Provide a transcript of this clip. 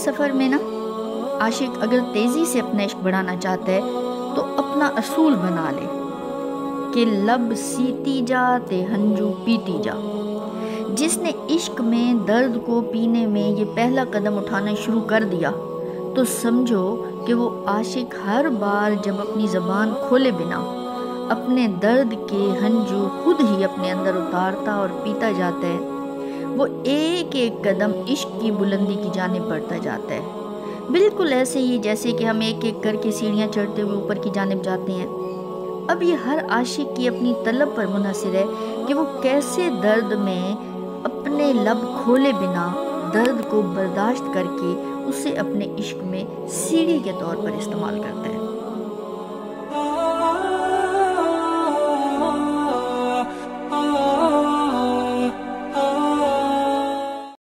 سفر میں نا عاشق اگر تیزی سے اپنا عشق بڑھانا چاہتا ہے تو اپنا اصول بنا لے کہ لب سیتی جا تے ہنجو پیتی جا۔ جس نے عشق میں درد کو پینے میں یہ پہلا قدم اٹھانا شروع کر دیا تو سمجھو کہ وہ عاشق ہر بار جب اپنی زبان کھولے بنا اپنے درد کے ہنجو خود ہی اپنے اندر اتارتا اور پیتا جاتا ہے، وہ ایک ایک قدم عشق کی بلندی کی جانب بڑھتا جاتا ہے، بالکل ایسے ہی جیسے کہ ہم ایک ایک کر کے سیڑھیاں چڑھتے ہوئے اوپر کی جانب جاتے ہیں۔ اب یہ ہر عاشق کی اپنی طلب پر منحصر ہے کہ وہ کیسے درد میں اپنے لب کھولے بنا درد کو برداشت کر کے اسے اپنے عشق میں سیڑھی کے طور پر استعمال کرتا ہے۔